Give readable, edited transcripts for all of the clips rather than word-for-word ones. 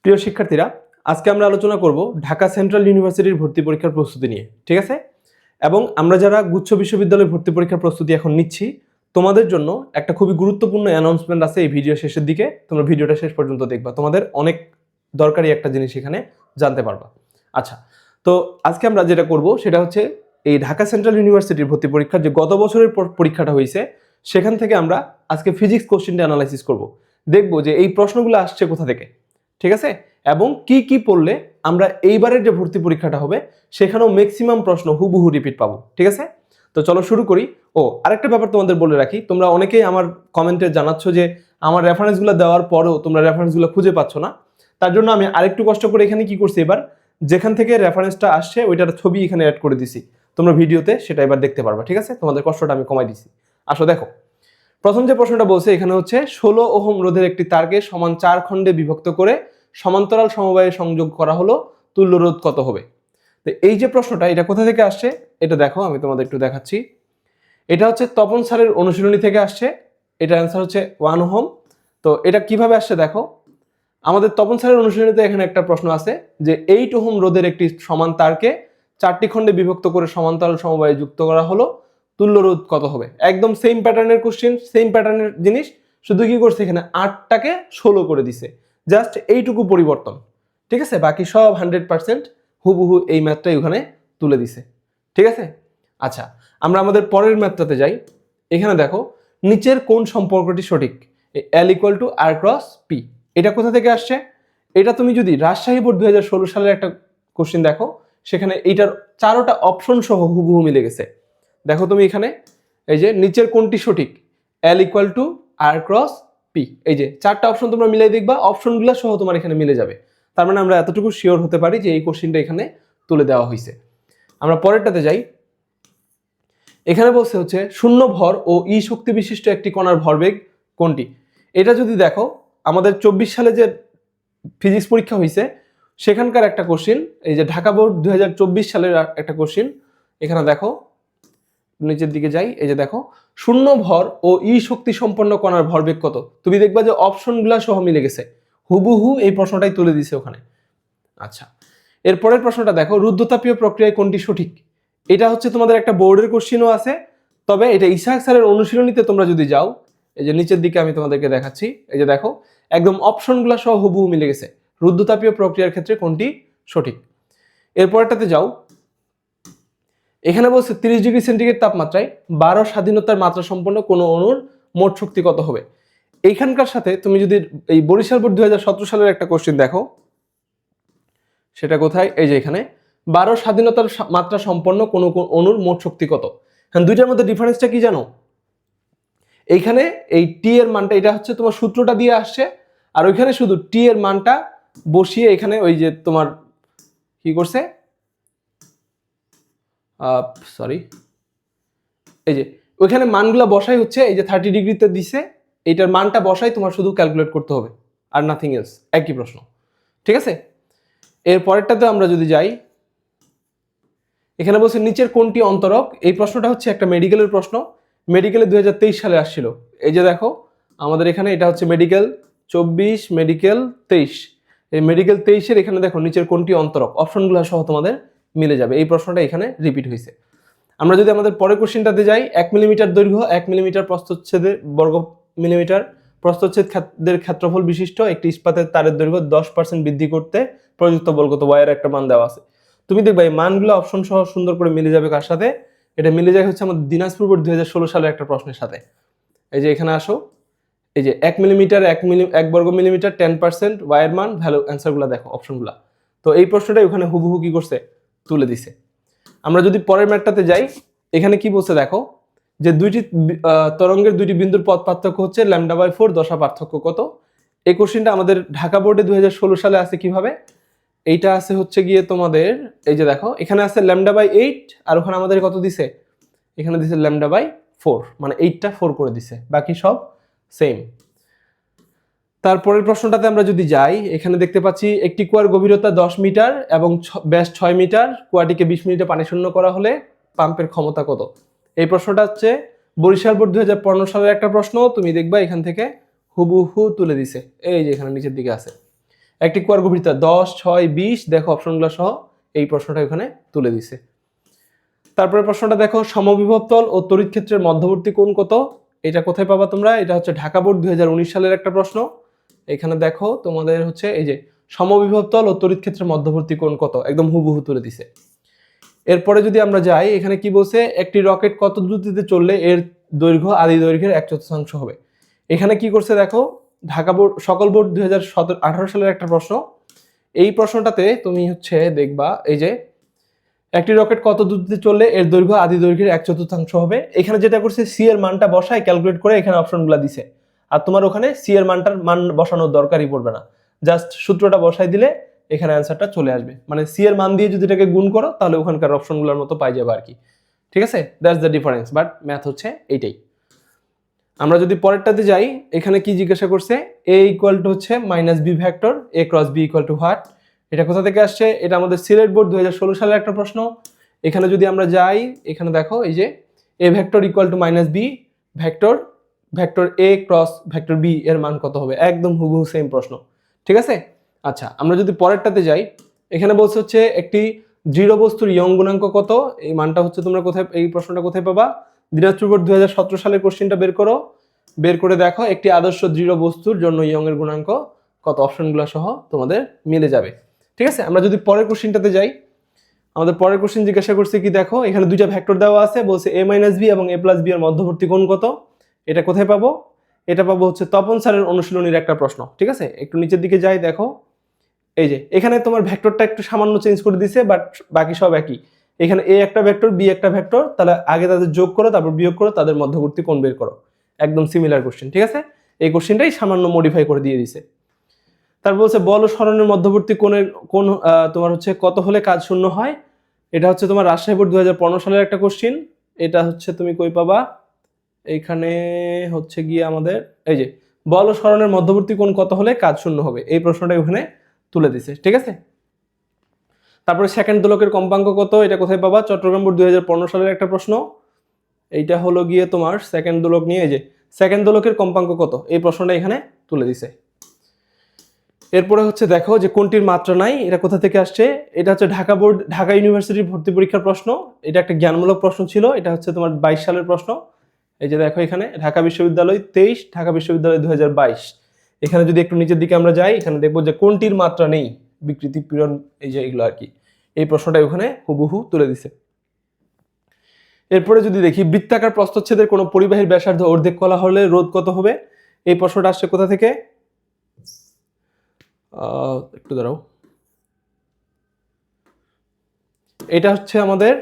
প্রিয় শিক্ষার্থীরা, আজকে আমরা আলোচনা করব ঢাকা সেন্ট্রাল ইউনিভার্সিটির ভর্তি পরীক্ষার প্রস্তুতি নিয়ে। ঠিক আছে? এবং আমরা যারা গুচ্ছ বিশ্ববিদ্যালয়ের ভর্তি পরীক্ষার প্রস্তুতি এখন নিচ্ছি, তোমাদের জন্য একটা খুবই গুরুত্বপূর্ণ অ্যানাউন্সমেন্ট আছে এই ভিডিও শেষের দিকে। তোমরা ভিডিওটা শেষ পর্যন্ত দেখবা, তোমাদের অনেক দরকারি একটা জিনিস এখানে জানতে পারবা। আচ্ছা, তো আজকে আমরা যেটা করব সেটা হচ্ছে এই ঢাকা সেন্ট্রাল ইউনিভার্সিটির ভর্তি পরীক্ষার যে গত বছরের পরীক্ষাটা হয়েছে সেখান থেকে আমরা আজকে ফিজিক্স কোশ্চেনটা অ্যানালাইসিস করব। দেখব যে এই প্রশ্নগুলো আসছে কোথা থেকে, ঠিক আছে, এবং কি কি পড়লে আমরা এইবারের যে ভর্তি পরীক্ষাটা হবে সেখানেও ম্যাক্সিমাম প্রশ্ন হুবহু রিপিট পাবো। ঠিক আছে, তো চলো শুরু করি। আরেকটা ব্যাপার তোমাদের বলে রাখি, তোমরা অনেকেই আমার কমেন্টে জানাচ্ছ যে আমার রেফারেন্সগুলো দেওয়ার পরেও তোমরা রেফারেন্সগুলো খুঁজে পাচ্ছ না। তার জন্য আমি আরেকটু কষ্ট করে এখানে কি করছি, এবার যেখান থেকে রেফারেন্সটা আসছে ওইটার ছবি এখানে অ্যাড করে দিছি, তোমরা ভিডিওতে সেটা এবার দেখতে পারবা। ঠিক আছে, তোমাদের কষ্টটা আমি কমাই দিছি। আসো দেখো, প্রথম যে প্রশ্নটা বলছে এখানে হচ্ছে 16 ওহম রোধের একটি তারকে সমান 4 খণ্ডে বিভক্ত করে সমান্তরাল সমবায়ে সংযোগ করা হলো, তুল্য রোধ কত হবে? তো এই যে প্রশ্নটা, এটা কোথা থেকে আসছে এটা দেখো, আমি তোমাদের একটু দেখাচ্ছি। এটা হচ্ছে তপন স্যারের অনুশীলনী থেকে আসছে। এটা অ্যান্সার হচ্ছে 1 ওহম। তো এটা কিভাবে আসছে দেখো, আমাদের তপন স্যারের অনুশীলনীতে এখানে একটা প্রশ্ন আছে যে 8 ওহম রোধের একটি সমান তারকে 4টি খণ্ডে বিভক্ত করে সমান্তরাল সমবায়ে যুক্ত করা হলো, তুল্য রোধ কত হবে? একদম সেম প্যাটার্নের কোশ্চেন, সেম প্যাটার্নের জিনিস, শুধু কি করছে এখানে 8টাকে 16 করে দিছে, জাস্ট এইটুকু পরিবর্তন। ঠিক আছে, বাকি সব 100% হুবহু এই ম্যাথটাই ওখানে তুলে দিছে। ঠিক আছে, আচ্ছা আমরা আমাদের পরের ম্যাথটাতে যাই। এখানে দেখো নিচের কোন সম্পর্কটি সঠিক? L = R × P। এটা কোথা থেকে আসছে? এটা তুমি যদি রাজশাহী বোর্ড 2016 সালের একটা কোশ্চেন দেখো, সেখানে এইটার 4টা অপশন সহ হুবহু মিলে গেছে। দেখো তুমি এখানে, এই যে নিচের কোনটি সঠিক, L = R × P, এই যে 4টা অপশন তোমরা মিলাই দেখবা, অপশনগুলো সহ তোমার এখানে মিলে যাবে। তার মানে আমরা এতটুকু শিওর হতে পারি যে এই কোশ্চেনটা এখানে তুলে দেওয়া হয়েছে। আমরা পরেরটাতে যাই। এখানে বলছে হচ্ছে শূন্য ভর ও ই শক্তি বিশিষ্ট একটি কণার ভরবেগ কোনটি? এটা যদি দেখো, আমাদের 24 সালে যে ফিজিক্স পরীক্ষা হয়েছে সেখানকার একটা কোশ্চেন, এই যে ঢাকা বোর্ড 2024 সালের একটা কোশ্চেন। এখানে দেখো নিচের দিকে যাই, এই যে দেখো শূন্য ভর ও ই শক্তি সম্পন্ন কণার ভরবেগ কত? তুমি দেখবা যে অপশনগুলো সহ মিলে গেছে, হুবহু এই প্রশ্নটাই তুলে দিছে ওখানে। আচ্ছা, এরপরের প্রশ্নটা দেখো, রুদ্ধতাপীয় প্রক্রিয়ায় কোনটি সঠিক? এটা হচ্ছে তোমাদের একটা বোর্ডের কোশ্চেনও আছে, তবে এটা ইসহাক স্যারের অনুশীলনীতে তোমরা যদি যাও, এই যে নিচের দিকে আমি তোমাদেরকে দেখাচ্ছি, এই যে দেখো একদম অপশনগুলো সহ হুবহু মিলে গেছে, রুদ্ধতাপীয় প্রক্রিয়ার ক্ষেত্রে কোনটি সঠিক। এরপরটাতে যাও। এখানে বলছে 30 ডিগ্রি সেন্টিগ্রেড তাপমাত্রায় 12 স্বাধীনতার মাত্রা সম্পন্ন কোনো অণুর মোট শক্তি কত হবে? এইখানকার সাথে তুমি যদি এই বরিশাল বোর্ড 2017 সালের একটা কোশ্চেন দেখো, সেটা কোথায়, এই যে এখানে 12 স্বাধীনতার মাত্রা সম্পন্ন কোনো অণুর মোট শক্তি কত? হ্যাঁ, দুইটার মধ্যে ডিফারেন্সটা কি জানো? এইখানে এই টি এর মানটা, এটা হচ্ছে তোমার সূত্রটা দিয়ে আসছে, আর ওইখানে শুধু টি এর মানটা বসিয়ে এখানে ওই যে তোমার কি করছে, সরি, এই যে ওইখানে মানগুলা বসাই হচ্ছে, এই যে 30 ডিগ্রিতে দিছে, এইটার মানটা বসাই তোমার শুধু ক্যালকুলেট করতে হবে, আর নাথিং এলস, একই প্রশ্ন। ঠিক আছে, এর পরেরটাতে আমরা যদি যাই, এখানে বলছে নিচের কোনটি অন্তরক? এই প্রশ্নটা হচ্ছে একটা মেডিকেলের প্রশ্ন, মেডিকেলে 2023 সালে আসছিল। এই যে দেখো আমাদের এখানে এটা হচ্ছে মেডিকেল 24, মেডিকেল 23, এই মেডিকেল 23-এর এখানে দেখো নিচের কোনটি অন্তরক, অপশনগুলো সহ তোমাদের মিলে যাবে। এই প্রশ্নটা এখানে রিপিট হয়েছে। আমরা যদি আমাদের পরের কোশ্চেনটাতে যাই, 1 মিলিমিটার দৈর্ঘ্য, 1 মিলিমিটার প্রস্থচ্ছেদের বর্গ মিলিমিটার প্রস্থচ্ছেদের ক্ষেত্রফল বিশিষ্ট একটি ইস্পাতের তারের দৈর্ঘ্য 10% বৃদ্ধি করতে প্রযুক্ত বল কত? ওয়াইয়ের একটা মান দেওয়া আছে। তুমি দেখবা এই মানগুলো অপশন সহ সুন্দর করে মিলে যাবে। কার সাথে এটা মিলে যায়? হচ্ছে আমাদের দিনাজপুর বোর্ড 2016 সালের একটা প্রশ্নের সাথে। এই যে এখানে আসো, এই যে 1 মিলিমিটার 1 বর্গ মিলিমিটার 10% ওয়াইয়ের মান, ভ্যালু, অ্যান্সারগুলো দেখো অপশনগুলো। তো এই প্রশ্নটাই ওখানে হুবহু কি করছে, তুলে দিছে। আমরা যদি পরের ম্যাটটাতে যাই, এখানে কি বলছে দেখো, যে দুইটি তরঙ্গের দুইটি বিন্দুর পথ পার্থক্য হচ্ছে λ/4, দশা পার্থক্য কত? এই কোশ্চেনটা আমাদের ঢাকা বোর্ডে 2016 সালে আছে। কিভাবে? এইটা আছে হচ্ছে গিয়ে তোমাদের, এই যে দেখো এখানে আছে λ/8, আর ওখানে আমাদের কত দিছে, এখানে দিছে λ/4, মানে 8টা 4 করে দিছে, বাকি সব সেম। তারপরের প্রশ্নটাতে আমরা যদি যাই, এখানে দেখতে পাচ্ছি একটি কুয়ার গভীরতা 10 মিটার এবং ব্যাস 6 মিটার, কুয়াটিকে 20 মিনিটে পানি শূন্য করা হলে পাম্পের ক্ষমতা কত? এই প্রশ্নটা হচ্ছে বরিশাল বোর্ড 2015 সালের একটা প্রশ্ন, তুমি দেখবা এখান থেকে হুবহু তুলে দিছে, এই যে এখানে নিচের দিকে আছে। একটি কুয়ার গভীরতা 10, 6, 20 দেখো অপশনগুলো সহ এই প্রশ্নটা এখানে তুলে দিছে। তারপরে প্রশ্নটা দেখো, সমবিভব তল ও তড়িৎ ক্ষেত্রের মধ্যবর্তী কোণ কত? এটা কোথায় পাবা তোমরা? এটা হচ্ছে ঢাকা বোর্ড 2019 সালের একটা প্রশ্ন। এখানে দেখো তোমাদের হচ্ছে এই যে সমবিভব তল ও তড়িৎ ক্ষেত্রের মধ্যবর্তী কোণ কত, একদম হুবহু তুলে দিছে। এরপরে যদি আমরা যাই, এখানে কি বলছে, একটি রকেট কত দ্রুতিতে চললে এর দৈর্ঘ্য আদি দৈর্ঘ্যের 1/4 হবে। এখানে কি করছে দেখো, ঢাকা বোর্ড সকল বোর্ড 2018 সালের একটা প্রশ্ন। এই প্রশ্নটাতে তুমি হচ্ছে দেখবা এই যে একটি রকেট কত দ্রুতিতে চললে এর দৈর্ঘ্য আদি দৈর্ঘ্যের 1/4 হবে। এখানে যেটা করছে সি এর মানটা বসায় ক্যালকুলেট করে এখানে অপশনগুলো দিছে। আর তোমার ওখানে সি এর মান বসানোর দরকারই পড়বে না, জাস্ট সূত্রটা বসাই দিলে এখানে অ্যান্সারটা চলে আসবে। মানে সি এর মান দিয়ে যদি এটাকে গুণ করো তাহলে ওখানকার অপশনগুলোর মতো পাই যাবে আর কি। ঠিক আছে, that's the difference, but math হচ্ছে এইটাই। আমরা যদি পরেরটাতে যাই, এখানে কি জিজ্ঞাসা করছে, এ ইকুয়াল টু হচ্ছে minus B vector, A cross B equal to what. এটা কোথা থেকে আসছে? এটা আমাদের সিলেট বোর্ড 2016 সালের একটা প্রশ্ন। এখানে যদি আমরা যাই, এখানে দেখো এই যে A vector equal to minus B vector, vector A cross vector B এর মান কত হবে? একদম হুবহু সেম প্রশ্ন। ঠিক আছে, আচ্ছা আমরা যদি পরেরটাতে যাই, এখানে বলছে হচ্ছে একটি দৃঢ় বস্তুর ইয়ং গুণাঙ্ক কত? এই মানটা হচ্ছে তোমরা কোথায়, এই প্রশ্নটা কোথায় পাবা? দিনাজপুর বোর্ড 2017 সালের কোশ্চেনটা বের করো, বের করে দেখো একটি আদর্শ দৃঢ় বস্তুর জন্য ইয়ং এর গুণাঙ্ক কত, অপশনগুলো সহ তোমাদের মিলে যাবে। ঠিক আছে, আমরা যদি পরের কোশ্চেনটাতে যাই, আমাদের পরের কোশ্চেন জিজ্ঞাসা করছে কি দেখো, এখানে দুইটা ভেক্টর দেওয়া আছে, বলছে a মাইনাস বি এবং a প্লাস বি এর মধ্যবর্তী কোণ কত। এটা কোথায় পাবো? এটা পাবো হচ্ছে তপন স্যারের অনুশীলনীর একটা প্রশ্ন। ঠিক আছে, একটু নিচের দিকে যাই, দেখো এই যে এখানে তোমার ভেক্টরটা একটু সামান্য চেঞ্জ করে দিছে, বাট বাকি সব একই। এখানে a একটা ভেক্টর, b একটা ভেক্টর, তাহলে আগে তাদের যোগ করো, তারপর বিয়োগ করো, তাদের মধ্যবর্তী কোণ বের করো। একদম সিমিলার কোশ্চেন। ঠিক আছে, এই কোশ্চেনটাই সামান্য মডিফাই করে দিয়ে দিছে। তারপর বলছে বল ও সরণের মধ্যবর্তী কোণের কোণ তোমার হচ্ছে কত হলে কাজ শূন্য হয়। এটা হচ্ছে তোমার রাজশাহী বোর্ড 2015 সালের একটা কোশ্চেন। এটা হচ্ছে তুমি কই পাবা? এইখানে হচ্ছে গিয়ে আমাদের এই যে বল ও সরণের মধ্যবর্তী কোণ কত হলে কাজ শূন্য হবে, এই প্রশ্নটা ওখানে তুলে দিছে। ঠিক আছে, তারপরে সেকেন্ড দোলকের কম্পাঙ্ক কত, এটা কোথায় পাবা? চট্টগ্রাম বোর্ড 2015 সালের একটা প্রশ্ন। এইটা হলো গিয়ে তোমার সেকেন্ড দোলক নিয়ে, এই যে সেকেন্ড দোলকের কম্পাঙ্ক কত, এই প্রশ্নটা এখানে তুলে দিছে। এরপরে হচ্ছে দেখো যে কোনটির মাত্রা নাই, এটা কোথা থেকে আসছে? এটা হচ্ছে ঢাকা বোর্ড, ঢাকা ইউনিভার্সিটির ভর্তি পরীক্ষার প্রশ্ন। এটা একটা জ্ঞানমূলক প্রশ্ন ছিল, এটা হচ্ছে তোমার 22 সালের প্রশ্ন। এই যে দেখো এখানে ঢাকা বিশ্ববিদ্যালয় 23, ঢাকা বিশ্ববিদ্যালয় 2022। এখানে যদি একটু নিচের দিকে আমরা যাই, এখানে দেখবো যে কোনটির মাত্রা নেই, বিকৃতি, পীড়ন, এই যে এগুলো আর কি, এই প্রশ্নটা ওখানে হুবহু তুলে দিছে। এরপরে যদি দেখি বৃত্তাকার প্রস্থচ্ছেদের কোনো পরিবাহীর ব্যাসার্ধ অর্ধেক কলা হলে রোধ কত হবে, এই প্রশ্নটা আসছে কোথা থেকে? একটু দাঁড়াও, এটা হচ্ছে আমাদের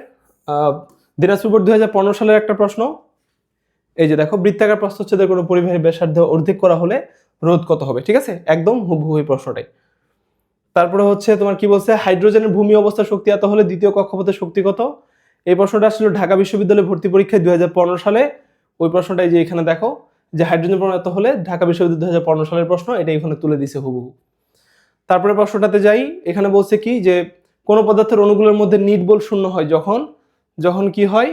দিনাজপুর বোর্ড 2015 সালের একটা প্রশ্ন। এই যে দেখো বৃত্তাকার প্রস্থচ্ছেদের কোনো পরিবাহীর ব্যাসার্ধ অর্ধেক করা হলে রোধ কত হবে। ঠিক আছে, একদম হুবহু এই প্রশ্নটাই। তারপরে হচ্ছে তোমার কি বলছে, হাইড্রোজেনের ভূমি অবস্থা শক্তি এত হলে দ্বিতীয় কক্ষপথের শক্তি কত। এই প্রশ্নটা আসলে ঢাকা বিশ্ববিদ্যালয়ে ভর্তি পরীক্ষায় 2015 সালে, ওই প্রশ্নটাই যে এখানে দেখো যে হাইড্রোজেন পরমাণু এত হলে, ঢাকা বিশ্ববিদ্যালয় 2015 সালের প্রশ্ন, এটা এখানে তুলে দিছে হুবহু। তারপরে প্রশ্নটাতে যাই, এখানে বলছে কি যে কোন পদার্থের অণুগুলোর মধ্যে নিট বল শূন্য হয় যখন, যখন কি হয়,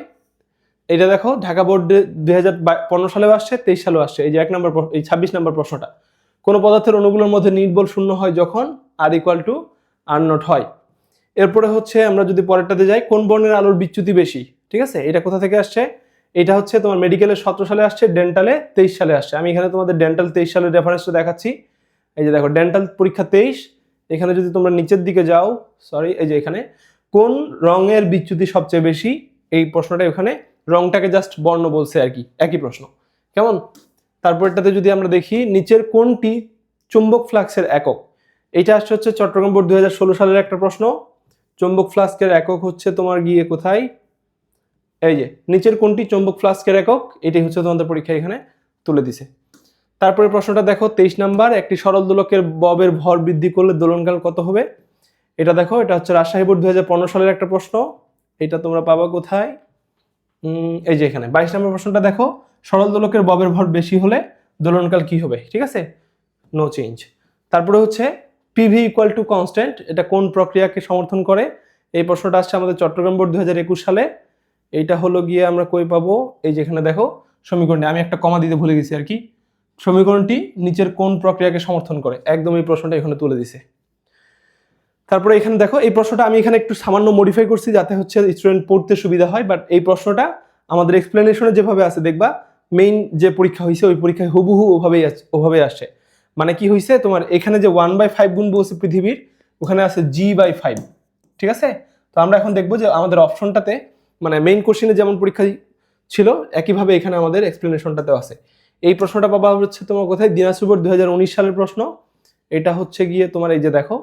এটা দেখো ঢাকা বোর্ডে 2015 সালেও আসছে, 23 সালেও আসছে। এই যে 1 নম্বর, এই 26 নম্বর প্রশ্নটা, কোন পদার্থের অণুগুলোর মধ্যে নিট বল শূন্য হয় যখন আর ইকুয়াল টু আর নট হয়। এরপরে হচ্ছে আমরা যদি পরেরটাতে যাই, কোন বর্ণের আলোর বিচ্যুতি বেশি। ঠিক আছে, এটা কোথা থেকে আসছে? এটা হচ্ছে তোমার মেডিকেলে 17 সালে আসছে, ডেন্টালে 23 সালে আসছে। আমি এখানে তোমাদের ডেন্টাল 23 সালের রেফারেন্সটা দেখাচ্ছি। এই যে দেখো ডেন্টাল পরীক্ষা 23, এখানে যদি তোমরা নিচের দিকে যাও, সরি, এই যে এখানে কোন রঙের বিচ্যুতি সবচেয়ে বেশি, এই প্রশ্নটা এখানে রংটাকে জাস্ট বর্ণ বলছে আর কি, একই প্রশ্ন, কেমন? তারপরটাতে যদি আমরা দেখি নিচের কোনটি চুম্বক ফ্লাক্সের একক, এটা আসছে হচ্ছে চট্টগ্রাম বোর্ড 2016 সালের একটা প্রশ্ন। চুম্বক ফ্লাস্কের একক হচ্ছে তোমার গিয়ে কোথায়, এই যে নিচের কোনটি চুম্বক ফ্লাস্কের একক, এটাই হচ্ছে তোমাদের পরীক্ষা এখানে তুলে দিছে। তারপরে প্রশ্নটা দেখো 23 নাম্বার, একটি সরল দোলকের ববের ভর বৃদ্ধি করলে দোলনকাল কত হবে। এটা দেখো, এটা হচ্ছে রাজশাহী বোর্ড 2015 সালের একটা প্রশ্ন। এটা তোমরা পাবা কোথায়? এই যে এখানে 22 নম্বর প্রশ্নটা দেখো, সরল দোলকের ববের ভর বেশি হলে দোলনকাল কি হবে। ঠিক আছে, নো চেঞ্জ। তারপরে হচ্ছে পিভি ইকুয়াল টু কনস্ট্যান্ট, এটা কোন প্রক্রিয়াকে সমর্থন করে। এই প্রশ্নটা আসছে আমাদের চট্টগ্রাম বোর্ড 2021 সালে। এইটা হলো গিয়ে আমরা কই পাবো, এই যে এখানে দেখো সমীকরণটি, আমি একটা কমা দিতে ভুলে গেছি আর কি, সমীকরণটি নিচের কোন প্রক্রিয়াকে সমর্থন করে, একদম এই প্রশ্নটা এখানে তুলে দিছে। তারপরে এখানে দেখো এই প্রশ্নটা আমি এখানে একটু সামান্য মডিফাই করছি যাতে হচ্ছে স্টুডেন্ট পড়তে সুবিধা হয়, বাট এই প্রশ্নটা আমাদের এক্সপ্লেনেশনে যেভাবে আছে দেখবা মেইন যে পরীক্ষা হয়েছে ওই পরীক্ষায় হুবহু ওভাবেই আসছে। মানে কি হয়েছে তোমার এখানে যে 1/5 গুণ বলছে পৃথিবীর, ওখানে আছে g/5, ঠিক আছে। তো আমরা এখন দেখবো যে আমাদের অপশনটাতে মানে মেইন কোশ্চেনে যেমন পরীক্ষা ছিল একইভাবে এখানে আমাদের এক্সপ্লেনেশনটাতেও আছে। এই প্রশ্নটা পাবা হচ্ছে তোমার কোথায়, দিনাজপুর বোর্ড 2019 সালের প্রশ্ন। এটা হচ্ছে গিয়ে তোমার এই যে দেখো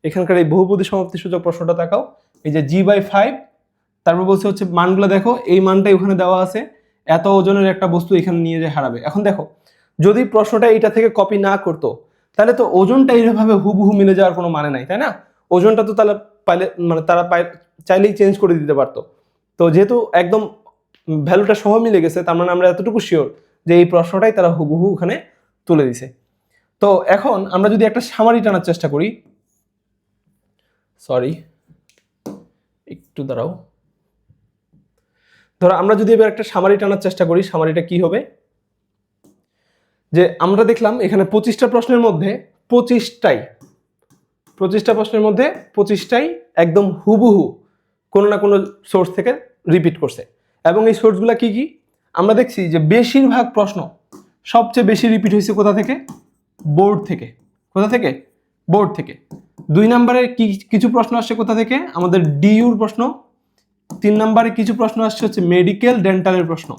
এখানকার এই বহুপদী সমাপ্তি সূচক প্রশ্নটা তাকাও, এই যে g/5, তারপর বলছে হচ্ছে মানগুলো দেখো, এই মানটাই ওখানে দেওয়া আছে, এত ওজনের একটা বস্তু এখানে নিয়ে যে হারাবে। এখন দেখো যদি প্রশ্নটা এইটা থেকে কপি না করতো তাহলে তো ওজনটা এইভাবে হুবহু মিলে যাওয়ার কোনো মানে নাই, তাই না? ওজনটা তো তাহলে পাইলে মানে তারা চাইলেই চেঞ্জ করে দিতে পারতো। তো যেহেতু একদম ভ্যালুটা সহ মিলে গেছে, তার মানে আমরা এতটুকু শিওর যে এই প্রশ্নটাই তারা হুবহু ওখানে তুলে দিছে। তো এখন আমরা যদি একটা সামারি টানার চেষ্টা করি, সরি একটু দাঁড়াও, ধরো আমরা যদি এবার একটা সামারি টানার চেষ্টা করি, সামারিটা কি হবে, যে আমরা দেখলাম এখানে 25টা প্রশ্নের মধ্যে 25টা প্রশ্নের মধ্যে 25টাই একদম হুবহু কোনো না কোনো সোর্স থেকে রিপিট করছে। এবং এই সোর্সগুলো কি কি আমরা দেখছি যে বেশিরভাগ প্রশ্ন সবচেয়ে বেশি রিপিট হয়েছে কোথা থেকে, বোর্ড থেকে। কোথা থেকে? বোর্ড থেকে। 2 নম্বরে কিছু প্রশ্ন আসছে কোথা থেকে, আমাদের ডিইউর প্রশ্ন। 3 নম্বরে কিছু প্রশ্ন আসছে হচ্ছে মেডিকেল ডেন্টালের প্রশ্ন,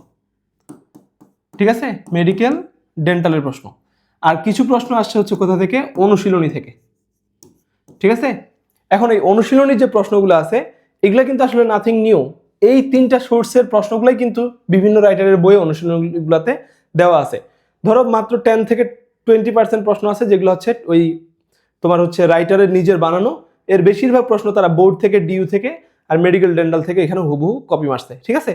ঠিক আছে, মেডিকেল ডেন্টালের প্রশ্ন। আর কিছু প্রশ্ন আসছে হচ্ছে কোথা থেকে, অনুশীলনী থেকে, ঠিক আছে। এখন এই অনুশীলনীর যে প্রশ্নগুলো আছে এগুলা কিন্তু আসলে নাথিং নিউ, এই 3টা সোর্সের প্রশ্নগুলাই কিন্তু বিভিন্ন রাইটারের বইয়ে অনুশীলনীগুলোতে দেওয়া আছে। ধরো মাত্র 10 থেকে 20% প্রশ্ন আছে যেগুলো হচ্ছে ওই তোমার হচ্ছে রাইটারের নিজের বানানো, এর বেশিরভাগ প্রশ্ন তারা বোর্ড থেকে, ডিইউ থেকে আর মেডিকেল ডেন্টাল থেকে এখানে হুবহু কপি মারছে, ঠিক আছে।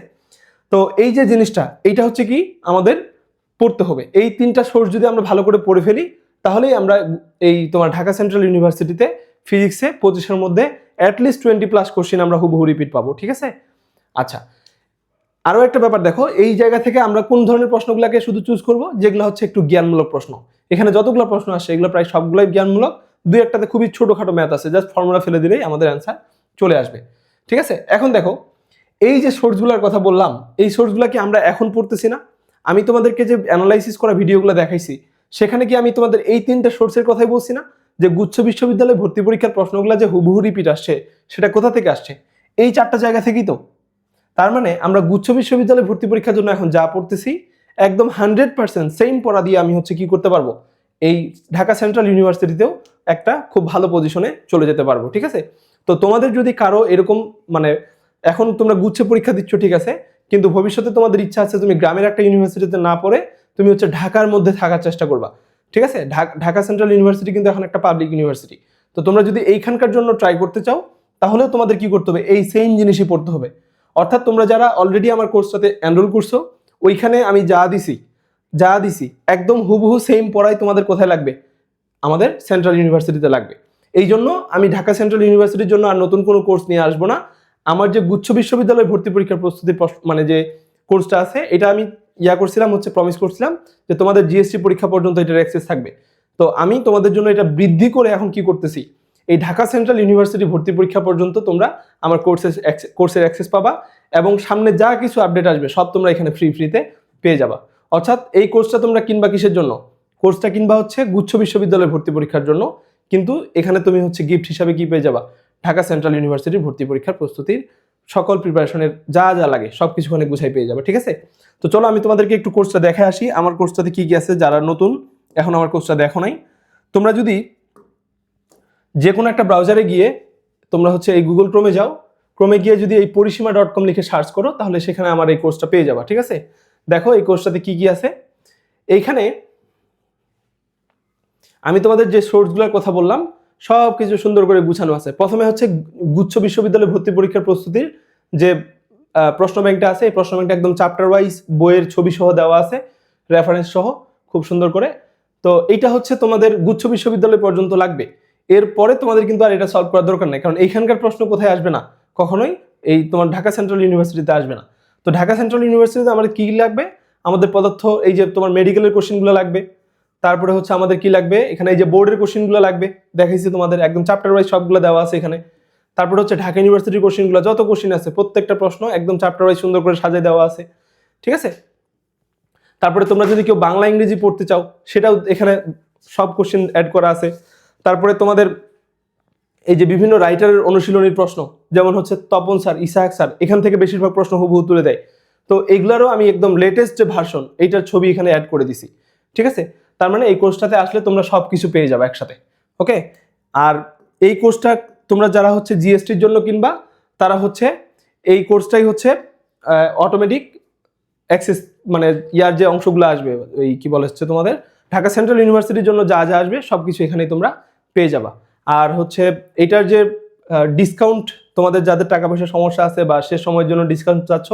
তো এই যে জিনিসটা এইটা হচ্ছে কি আমাদের পড়তে হবে, এই 3টা সোর্স যদি আমরা ভালো করে পড়ে ফেলি তাহলেই আমরা এই তোমার ঢাকা সেন্ট্রাল ইউনিভার্সিটিতে ফিজিক্সে 25-এর মধ্যে অ্যাটলিস্ট 20+ কোশ্চেন আমরা হুবহু রিপিট পাবো, ঠিক আছে। আচ্ছা, আরও একটা ব্যাপার দেখো, এই জায়গা থেকে আমরা কোন ধরনের প্রশ্নগুলোকে শুধু চুজ করব, যেগুলো হচ্ছে একটু জ্ঞানমূলক প্রশ্ন। এখানে যতগুলো প্রশ্ন আসে এগুলো প্রায় সবগুলোই জ্ঞানমূলক, 2-একটাতে খুবই ছোটখাটো ম্যাথ আছে, জাস্ট ফর্মুলা ফেলে দিলেই আমাদের অ্যান্সার চলে আসবে, ঠিক আছে। এখন দেখো এই যে সোর্সগুলোর কথা বললাম, এই সোর্সগুলো কি আমরা এখন পড়তেছি না? আমি তোমাদেরকে যে অ্যানালাইসিস করা ভিডিওগুলো দেখাইছি সেখানে কি আমি তোমাদের এই 3টা সোর্সের কথাই বলছি না, যে গুচ্ছ বিশ্ববিদ্যালয়ে ভর্তি পরীক্ষার প্রশ্নগুলো যে হুবহু রিপিট আসছে সেটা কোথা থেকে আসছে, এই 4টা জায়গা থেকেই তো। তার মানে আমরা গুচ্ছ বিশ্ববিদ্যালয়ে ভর্তি পরীক্ষার জন্য এখন যা পড়তেছি একদম 100% সেম পড়া দিয়ে আমি হচ্ছে কি করতে পারবো, এই ঢাকা সেন্ট্রাল ইউনিভার্সিটিতেও একটা খুব ভালো পজিশনে চলে যেতে পারবো, ঠিক আছে। তো তোমাদের যদি কারো এরকম মানে এখন তোমরা গুচ্ছে পরীক্ষা দিচ্ছ, ঠিক আছে, কিন্তু ভবিষ্যতে তোমাদের ইচ্ছা আছে তুমি গ্রামের একটা ইউনিভার্সিটিতে না পড়ে তুমি হচ্ছে ঢাকার মধ্যে থাকার চেষ্টা করবা, ঠিক আছে। ঢাকা সেন্ট্রাল ইউনিভার্সিটি কিন্তু এখন একটা পাবলিক ইউনিভার্সিটি। তো তোমরা যদি এইখানকার জন্য ট্রাই করতে চাও তাহলেও তোমাদের কি করতে হবে, এই সেম জিনিসই পড়তে হবে। অর্থাৎ তোমরা যারা অলরেডি আমার কোর্সটাতে এনরোল করছো ওইখানে আমি যা দিছি একদম হুবহু সেম পড়াই তোমাদের কোথায় লাগবে, আমাদের সেন্ট্রাল ইউনিভার্সিটিতে লাগবে। এই জন্য আমি ঢাকা সেন্ট্রাল ইউনিভার্সিটির জন্য আর নতুন কোনো কোর্স নিয়ে আসবো না। আমার যে গুচ্ছ বিশ্ববিদ্যালয় ভর্তি পরীক্ষার প্রস্তুতি মানে যে কোর্সটা আছে এটা আমি করছিলাম হচ্ছে প্রমিস করছিলাম যে তোমাদের জিএসটি পরীক্ষা পর্যন্ত এটার অ্যাক্সেস থাকবে। তো আমি তোমাদের জন্য এটা বৃদ্ধি করে এখন কি করতেছি, এই ঢাকা সেন্ট্রাল ইউনিভার্সিটি ভর্তি পরীক্ষা পর্যন্ত তোমরা আমার কোর্সের অ্যাক্সেস পাবা এবং সামনে যা কিছু আপডেট আসবে সব তোমরা এখানে ফ্রিতে পেয়ে যাবা। অর্থাৎ এই কোর্সটা তোমরা কিনবা কিসের জন্য, কোর্সটা কিনবা হচ্ছে গুচ্ছ বিশ্ববিদ্যালয় ভর্তি পরীক্ষার জন্য, কিন্তু এখানে তুমি হচ্ছে গিফট হিসাবে কি পেয়ে যাবা, ঢাকা সেন্ট্রাল ইউনিভার্সিটির ভর্তি পরীক্ষার প্রস্তুতির সকল প্রিপারেশনের যা যা লাগে সবকিছু ওখানে গুছাই পেয়ে যাবে, ঠিক আছে। তো চলো আমি তোমাদেরকে একটু কোর্সটা দেখে আসি, আমার কোর্সটাতে কি কি আছে, যারা নতুন এখন আমার কোর্সটা দেখো নাই, তোমরা যদি যে কোনো একটা ব্রাউজারে গিয়ে তোমরা হচ্ছে এই গুগল ক্রোমে যাও, ক্রোমে গিয়ে যদি এই পরিসীমা.com লিখে সার্চ করো তাহলে সেখানে আমার এই কোর্সটা পেয়ে যাবা, ঠিক আছে। দেখো এই কোর্সটাতে কি কি আছে, এইখানে আমি তোমাদের যে সোর্সগুলোর কথা বললাম সব কিছু সুন্দর করে গুছানো আছে। প্রথমে হচ্ছে গুচ্ছ বিশ্ববিদ্যালয় ভর্তি পরীক্ষার প্রস্তুতির যে প্রশ্ন ব্যাংকটা আছে, এই প্রশ্ন ব্যাংকটা একদম চ্যাপ্টার ওয়াইজ বইয়ের ছবি সহ দেওয়া আছে, রেফারেন্স সহ খুব সুন্দর করে। তো এইটা হচ্ছে তোমাদের গুচ্ছ বিশ্ববিদ্যালয় পর্যন্ত লাগবে, এরপরে তোমাদের কিন্তু আর এটা সলভ করার দরকার নেই, কারণ এইখানকার প্রশ্ন কোথায় আসবে না, কখনোই এই তোমার ঢাকা সেন্ট্রাল ইউনিভার্সিটিতে আসবে না। তো ঢাকা সেন্ট্রাল ইউনিভার্সিটিতে আমাদের কি লাগবে, আমাদের পদার্থ এই যে তোমার মেডিকেলের কোশ্চেনগুলো লাগবে, তারপরে হচ্ছে আমাদের কি লাগবে, এখানে এই যে বোর্ডের কোশ্চেনগুলো লাগবে, দেখাইছি তোমাদের একদম চ্যাপ্টার ওয়াইজ সবগুলো দেওয়া আছে এখানে। তারপরে হচ্ছে ঢাকা ইউনিভার্সিটির কোশ্চেনগুলো, যত কোশ্চেন আছে প্রত্যেকটা প্রশ্ন একদম চ্যাপ্টার ওয়াইজ সুন্দর করে সাজিয়ে দেওয়া আছে, ঠিক আছে। তারপরে তোমরা যদি কেউ বাংলা ইংরেজি পড়তে চাও সেটাও এখানে সব কোশ্চেন অ্যাড করা আছে। তারপরে তোমাদের এই যে বিভিন্ন রাইটারের অনুশীলনীর প্রশ্ন, যেমন হচ্ছে তপন স্যার, ইসাহাক স্যার, এখান থেকে বেশিরভাগ প্রশ্ন হুবহু তুলে দেয়। তো এইগুলারও আমি একদম লেটেস্ট যে ভার্সন এইটার ছবি এখানে অ্যাড করে দিছি, ঠিক আছে। তার মানে এই কোর্সটাতে আসলে তোমরা সব কিছু পেয়ে যাবে একসাথে, ওকে। আর এই কোর্সটা তোমরা যারা হচ্ছে জিএসটির জন্য কিনবা তারা হচ্ছে এই কোর্সটাই হচ্ছে অটোমেটিক অ্যাক্সেস, মানে ইয়ার যে অংশগুলো আসবে, ওই কি বলে হচ্ছে তোমাদের ঢাকা সেন্ট্রাল ইউনিভার্সিটির জন্য যা যা আসবে সবকিছু এখানেই তোমরা পেয়ে যাবা। আর হচ্ছে এটার যে ডিসকাউন্ট, তোমাদের যাদের টাকা পয়সার সমস্যা আছে বা সে সময়ের জন্য ডিসকাউন্ট চাচ্ছ,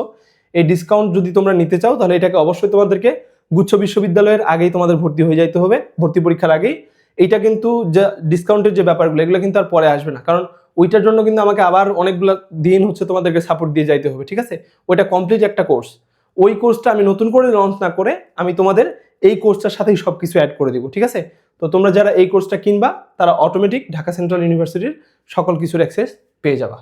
এই ডিসকাউন্ট যদি তোমরা নিতে চাও তাহলে এটাকে অবশ্যই তোমাদেরকে গুচ্ছ বিশ্ববিদ্যালয়ের আগেই তোমাদের ভর্তি হয়ে যাইতে হবে, ভর্তি পরীক্ষার আগেই। এইটা কিন্তু যে ডিসকাউন্টের যে ব্যাপারগুলো এগুলো কিন্তু আর পরে আসবে না, কারণ ওইটার জন্য কিন্তু আমাকে আবার অনেকগুলো দিন হচ্ছে তোমাদেরকে সাপোর্ট দিয়ে যাইতে হবে, ঠিক আছে। ওইটা কমপ্লিট একটা কোর্স, ওই কোর্সটা আমি নতুন করে লঞ্চ না করে আমি তোমাদের এই কোর্সটার সাথেই সবকিছু অ্যাড করে দিব, ঠিক আছে। তো তোমরা যারা এই কোর্সটা কিনবা তারা অটোমেটিক ঢাকা সেন্ট্রাল ইউনিভার্সিটির সকল কিছুর অ্যাক্সেস পেয়ে যাবা।